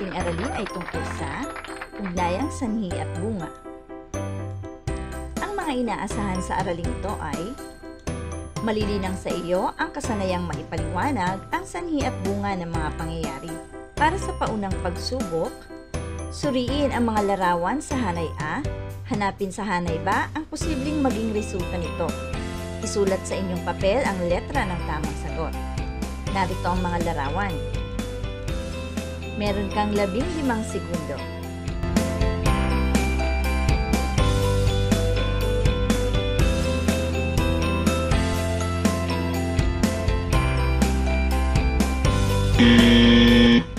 ating aralin ay tungkol sa ugnayang sanhi at bunga. Ang mga inaasahan sa araling ito ay malilinang sa iyo ang kasanayang maipaliwanag ang sanhi at bunga ng mga pangyayari. Para sa paunang pagsubok, suriin ang mga larawan sa hanay A, hanapin sa hanay B ang posibleng maging resulta nito. Isulat sa inyong papel ang letra ng tamang sagot. Narito ang mga larawan. Meron kang 15 segundo.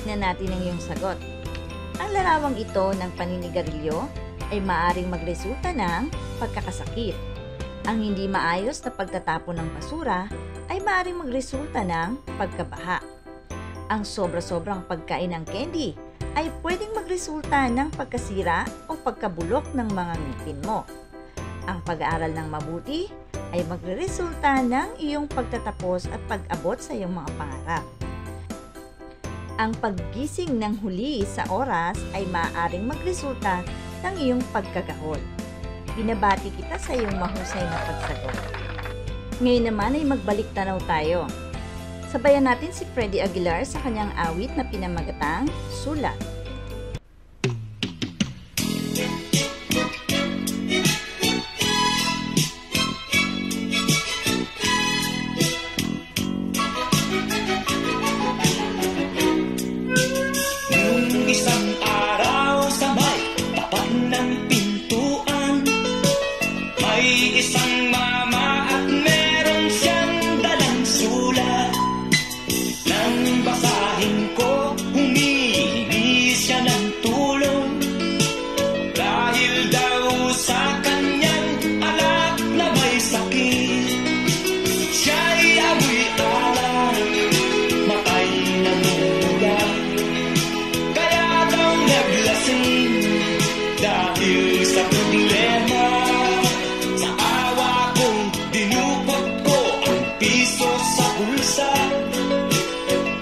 Na natin ang iyong sagot. Ang larawang ito ng paninigarilyo ay maaaring magresulta ng pagkakasakit. Ang hindi maayos na pagtatapon ng basura ay maaaring magresulta ng pagkabaha. Ang sobra-sobrang pagkain ng candy ay pwedeng magresulta ng pagkasira o pagkabulok ng mga ngipin mo. Ang pag-aaral ng mabuti ay magreresulta ng iyong pagtatapos at pag-abot sa iyong mga pangarap. Ang paggising ng huli sa oras ay maaaring magresulta ng iyong pagkagahol. Binabati kita sa iyong mahusay na pagsagot. Ngayon naman ay magbalik tanaw tayo. Sabayan natin si Freddy Aguilar sa kanyang awit na pinamagatang Sulat. Isang araw sa may tapat ng pintuan, may isang mama at meron siyang dalang sulat. Nang basahin ko, humihingi siya ng tulong dahil daw sa kanyang anak na may sakit. Siya'y amoy alak, matay na mula. Dahil sa problema, sa awa kong dinukot ko ang piso sa bulsa.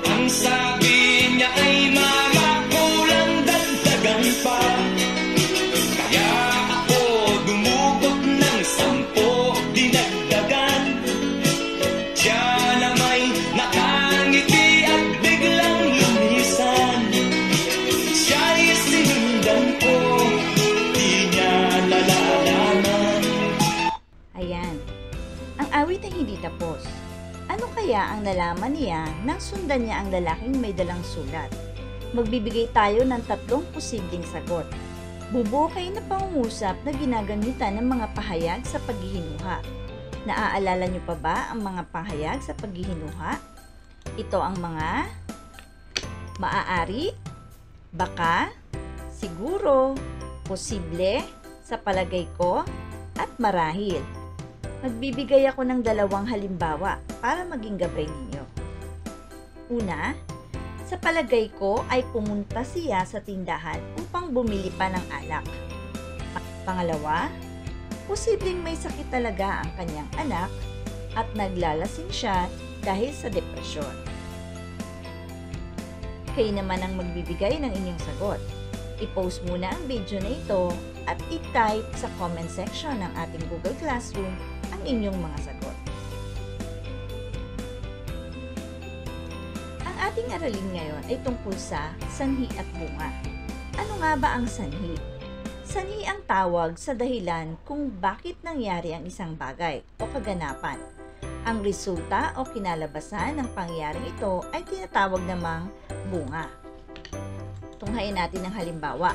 Ang sabi niya ay mama, kulang dagdagan pa. Kaya ako dumukot ng 10 dinagdagan. Siya na may nakangiti at biglang lumisan. Siya'y sinundan ko, Ayan. Ang awit ay hindi tapos. Ano kaya ang nalaman niya nang sundan niya ang lalaking may dalang sulat? Magbibigay tayo ng 3 posibleng sagot. Bubuo kayo na pangungusap na ginagamitan ng mga pahayag sa paghihinuha. Naaalala niyo pa ba ang mga pahayag sa paghihinuha? Ito ang mga maaari, baka, siguro, posible, sa palagay ko, at marahil. Magbibigay ako ng 2 halimbawa para maging gabay ninyo. Una, sa palagay ko ay pumunta siya sa tindahan upang bumili pa ng alak. Pangalawa, posibleng may sakit talaga ang kanyang anak at naglalasing siya dahil sa depresyon. Kayo naman ang magbibigay ng inyong sagot. I-post muna ang video na ito at i-type sa comment section ng ating Google Classroom ang inyong mga sagot. Ang ating aralin ngayon ay tungkol sa sanhi at bunga. Ano nga ba ang sanhi? Sanhi ang tawag sa dahilan kung bakit nangyari ang isang bagay o kaganapan. Ang resulta o kinalabasan ng pangyayaring ito ay tinatawag namang bunga. Tunghayin natin ang halimbawa.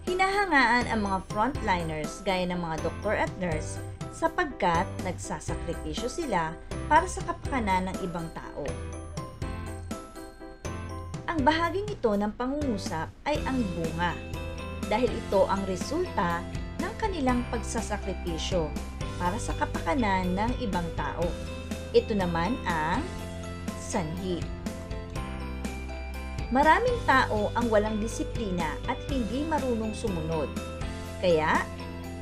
Hinahangaan ang mga frontliners gaya ng mga doktor at nurse sapagkat nagsasakripisyo sila para sa kapakanan ng ibang tao. Ang bahaging ito ng pangungusap ay ang bunga dahil ito ang resulta ng kanilang pagsasakripisyo para sa kapakanan ng ibang tao. Ito naman ang sanhi. Maraming tao ang walang disiplina at hindi marunong sumunod. Kaya,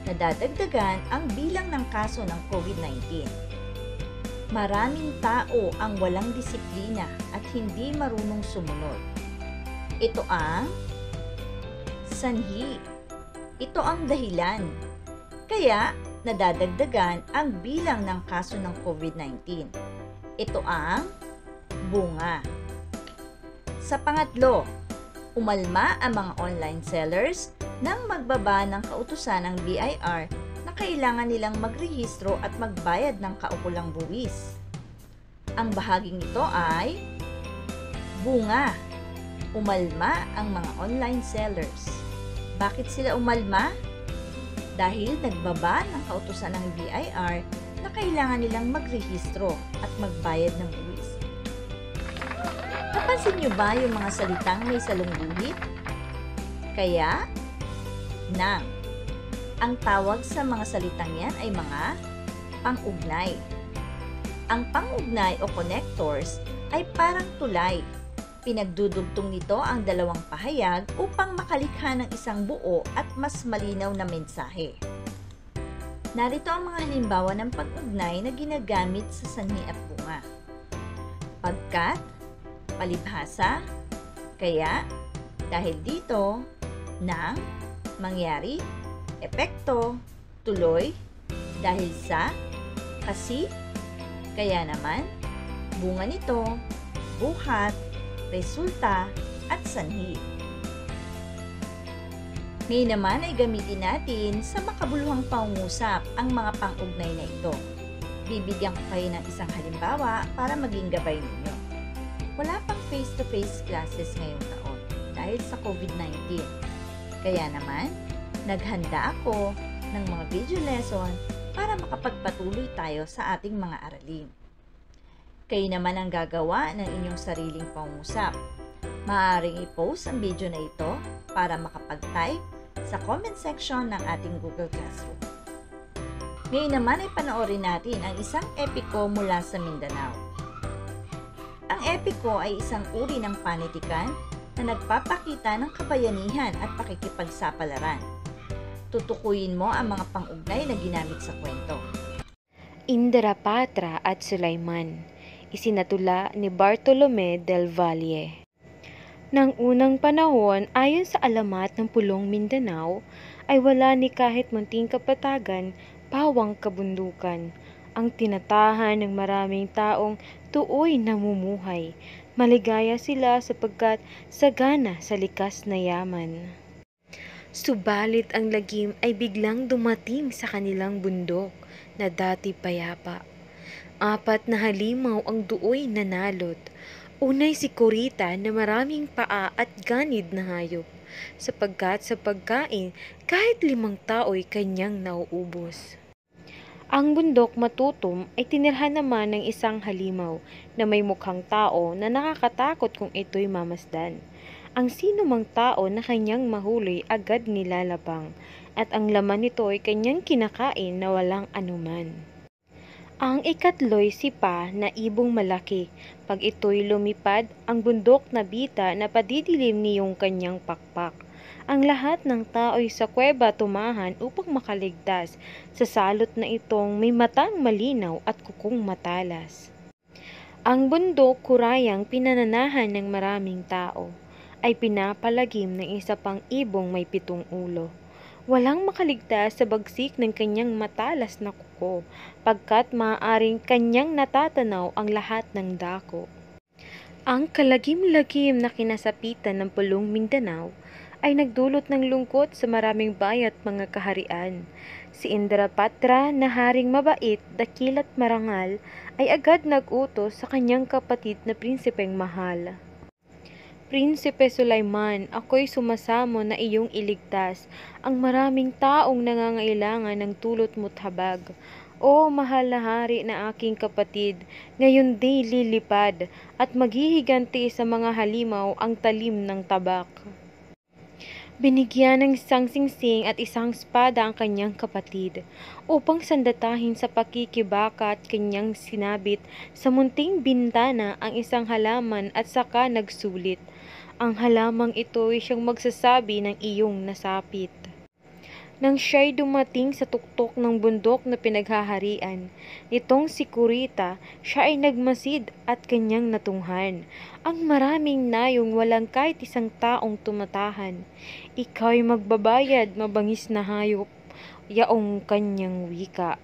nadadagdagan ang bilang ng kaso ng COVID-19. Maraming tao ang walang disiplina at hindi marunong sumunod. Ito ang sanhi. Ito ang dahilan. Kaya nadadagdagan ang bilang ng kaso ng COVID-19. Ito ang bunga. Sa pangatlo, umalma ang mga online sellers nang magbaba ng kautusan ng BIR na kailangan nilang magrehistro at magbayad ng kaukulang buwis. Ang bahaging ito ay bunga. Umalma ang mga online sellers. Bakit sila umalma? Dahil nagbaba ng kautusan ng BIR na kailangan nilang magrehistro at magbayad ng buwis. Napansin niyo ba yung mga salitang may salungguhit? Kaya, nang. Ang tawag sa mga salitang yan ay mga pang-ugnay. Ang pang-ugnay o connectors ay parang tulay. Pinagdudugtong nito ang dalawang pahayag upang makalikha ng isang buo at mas malinaw na mensahe. Narito ang mga halimbawa ng pag-ugnay na ginagamit sa sanhi at bunga. Pagkat, palibhasa, kaya, dahil dito, nang, mangyari, epekto, tuloy, dahil sa, kasi, kaya naman, bunga nito, buhat, resulta, at sanhi. Ngayon naman ay gamitin natin sa makabuluhang pangungusap ang mga pang-ugnay na ito. Bibigyan ko kayo ng isang halimbawa para maging gabay ninyo. Wala pang face-to-face classes ngayong taon dahil sa COVID-19. Kaya naman, naghanda ako ng mga video lesson para makapagpatuloy tayo sa ating mga aralin. Kayo naman ang gagawa ng inyong sariling pangungusap. Maaaring i-post ang video na ito para makapag-type sa comment section ng ating Google Classroom. Ngayon naman ay panoorin natin ang isang epiko mula sa Mindanao. Ang epiko ay isang uri ng panitikan na nagpapakita ng kabayanihan at pakikipagsapalaran. Tutukuyin mo ang mga pang-ugnay na ginamit sa kwento. Indarapatra at Sulaiman. Isinatula ni Bartolome del Valle. Nang unang panahon, ayon sa alamat ng Pulong Mindanao, ay wala ni kahit munting kapatagan, pawang kabundukan. Ang tinatahan ng maraming taong tuoy namumuhay. Maligaya sila sapagkat sagana sa likas na yaman. Subalit ang lagim ay biglang dumating sa kanilang bundok na dati payapa. 4 na halimaw ang duoy nanalot. Unay si Kurita na maraming paa at ganid na hayop, sapagkat sa pagkain kahit 5 tao'y kanyang nauubos. Ang bundok matutom ay tinirhan naman ng isang halimaw na may mukhang tao na nakakatakot kung ito'y mamasdan. Ang sino mang tao na kanyang mahuli agad nilalabang, at ang laman nito ay kanyang kinakain na walang anuman. Ang ikatlo'y sipa na ibong malaki. Pag ito'y lumipad, ang bundok na bita na padidilim niyong kanyang pakpak. Ang lahat ng tao'y sa kuweba tumahan upang makaligtas sa salot na itong may matang malinaw at kukong matalas. Ang bundok kurayang pinananahan ng maraming tao ay pinapalagim ng isa pang ibong may 7 ulo. Walang makaligtas sa bagsik ng kanyang matalas na kuko, pagkat maaaring kanyang natatanaw ang lahat ng dako. Ang kalagim-lagim na kinasapitan ng Pulong Mindanao ay nagdulot ng lungkot sa maraming bayat mga kaharian. Si Indrapatra na haring mabait, dakilat marangal, ay agad nag-utos sa kanyang kapatid na prinsipeng mahal. Prinsipe Sulaiman, ako'y sumasamo na iyong iligtas ang maraming taong nangangailangan ng tulot mo't habag. O mahal na hari na aking kapatid, ngayon di lilipad at maghihiganti sa mga halimaw ang talim ng tabak. Binigyan ng isang singsing at isang espada ang kanyang kapatid upang sandatahin sa pakikibaka at kanyang sinabit sa munting bintana ang isang halaman at saka nagsulit. Ang halamang ito ay siyang magsasabi ng iyong nasapit. Nang siya'y dumating sa tuktok ng bundok na pinaghaharian nitong si Kurita, siya ay nagmasid at kanyang natunghan. Ang maraming nayong walang kahit isang taong tumatahan. Ika'y magbabayad, mabangis na hayop, yaong kanyang wika.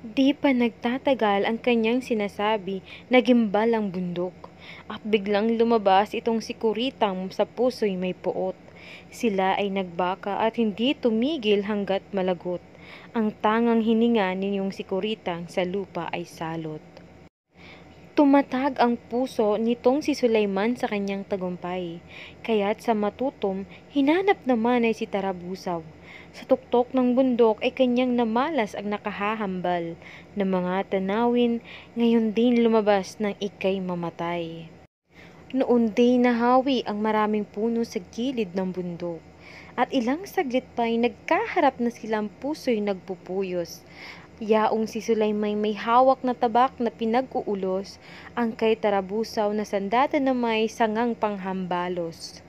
Di pa nagtatagal ang kanyang sinasabi, nagimbal ang bundok. At biglang lumabas itong si Kuritang sa puso'y may puot. Sila ay nagbaka at hindi tumigil hanggat malagot. Ang tangang hininga ninyong si Kuritang sa lupa ay salot. Tumatag ang puso nitong si Sulaiman sa kanyang tagumpay. Kaya't sa matutom, hinanap naman ay si Tarabusaw. Sa tuktok ng bundok ay kanyang namalas ang nakahahambal na mga tanawin, ngayon din lumabas ng ika'y mamatay. Noon din nahawi ang maraming puno sa gilid ng bundok, at ilang saglit pa'y nagkaharap na silang puso'y nagpupuyos. Yaong si Sulaymay may hawak na tabak na pinag-uulos, ang kay Tarabusaw na sandata na may sangang panghambalos.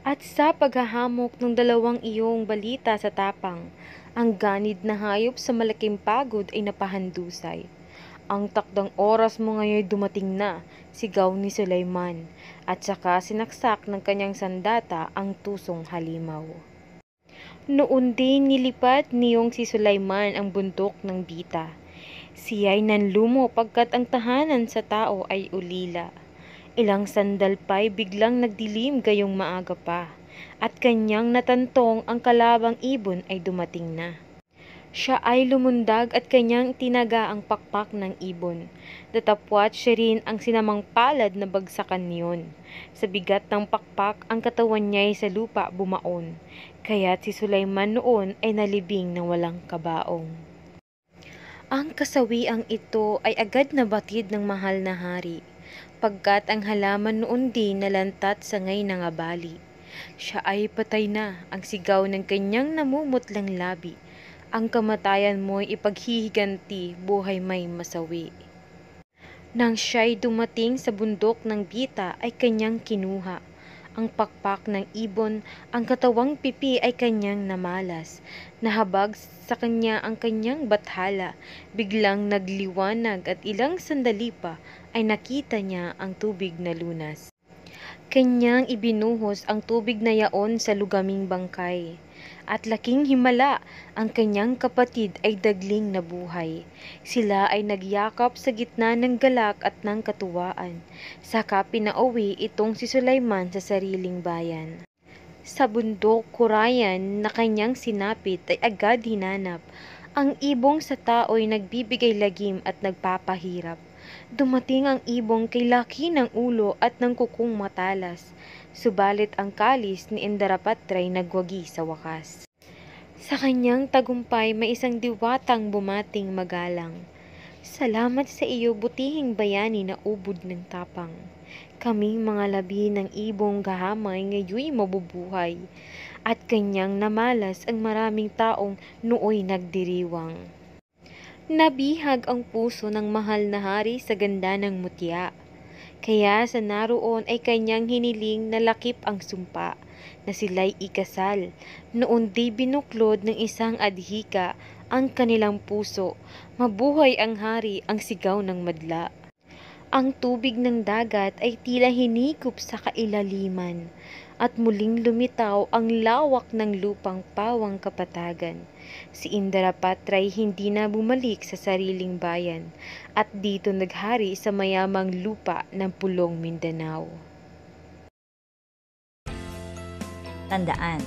At sa paghahamok ng dalawang iyong balita sa tapang, ang ganid na hayop sa malaking pagod ay napahandusay. Ang takdang oras mo ngayon dumating na, sigaw ni Sulaiman, at saka sinaksak ng kanyang sandata ang tusong halimaw. Noon din nilipat niyong si Sulaiman ang bundok ng Bita. Siya'y nanlumo pagkat ang tahanan sa tao ay ulila. Ilang sandal pa'y biglang nagdilim gayong maaga pa, at kanyang natantong ang kalabang ibon ay dumating na. Siya ay lumundag at kanyang tinaga ang pakpak ng ibon. Datapwat siya rin ang sinamang palad na bagsakan niyon. Sa bigat ng pakpak, ang katawan niya'y sa lupa bumaon. Kaya't si Sulaiman noon ay nalibing ng walang kabaong. Ang kasawiang ito ay agad na batid ng mahal na hari, pagkat ang halaman noon din nalantat sa ngay ng abali. Siya ay patay na, ang sigaw ng kanyang namumutlang labi. Ang kamatayan mo'y ipaghihiganti, buhay may masawi. Nang siya'y dumating sa bundok ng Bita ay kanyang kinuha. Ang pakpak ng ibon, ang katawang pipi ay kanyang namalas. Nahabag sa kanya ang kanyang bathala, biglang nagliwanag at ilang sandali pa ay nakita niya ang tubig na lunas. Kanyang ibinuhos ang tubig na yaon sa lugaming bangkay. At laking himala, ang kanyang kapatid ay dagling nabuhay. Sila ay nagyakap sa gitna ng galak at ng katuwaan. Saka pinauwi itong si Sulaiman sa sariling bayan. Sa bundok kurayan na kanyang sinapit ay agad hinanap. Ang ibong sa tao'y nagbibigay lagim at nagpapahirap. Dumating ang ibong kay laki ng ulo at ng kukong matalas. Subalit ang kalis ni Indarapatray nagwagi sa wakas. Sa kanyang tagumpay may isang diwatang bumating magalang. Salamat sa iyo, butihing bayani na ubod ng tapang. Kaming mga labi ng ibong gahamay ngayoy mabubuhay. At kanyang namalas ang maraming taong nooy nagdiriwang. Nabihag ang puso ng mahal na hari sa ganda ng mutya. Kaya sa naroon ay kanyang hiniling na lakip ang sumpa, na sila'y ikasal. Noon di binuklod ng isang adhika ang kanilang puso, mabuhay ang hari, ang sigaw ng madla. Ang tubig ng dagat ay tila hinikup sa kailaliman, at muling lumitaw ang lawak ng lupang pawang kapatagan. Si Indarapatray hindi na bumalik sa sariling bayan, at dito naghari sa mayamang lupa ng Pulong Mindanao. Tandaan,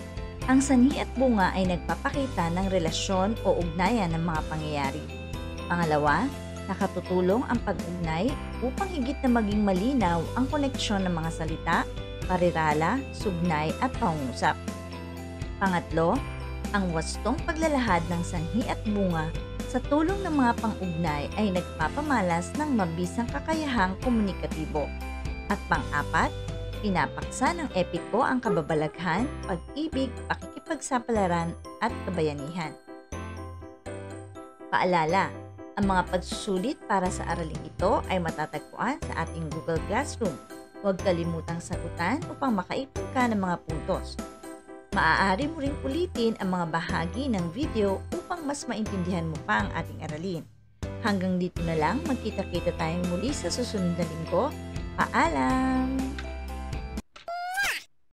ang sanhi at bunga ay nagpapakita ng relasyon o ugnayan ng mga pangyayari. Pangalawa, nakatutulong ang pag-ugnay upang higit na maging malinaw ang koneksyon ng mga salita, parirala, sugnay at pangungusap. Pangatlo, ang wastong paglalahad ng sanhi at bunga sa tulong ng mga pang-ugnay ay nagpapamalas ng mabisang kakayahang komunikatibo. At pang-apat, pinapaksa ng epiko ang kababalaghan, pag-ibig, pakikipagsapalaran at kabayanihan. Paalala, ang mga pagsusulit para sa araling ito ay matatagpuan sa ating Google Classroom. Huwag kalimutang sagutan upang makaipon ka ng mga puntos. Maaari mo ring ulitin ang mga bahagi ng video upang mas maintindihan mo pa ang ating aralin. Hanggang dito na lang, magkita-kita tayong muli sa susunod na linggo. Paalam!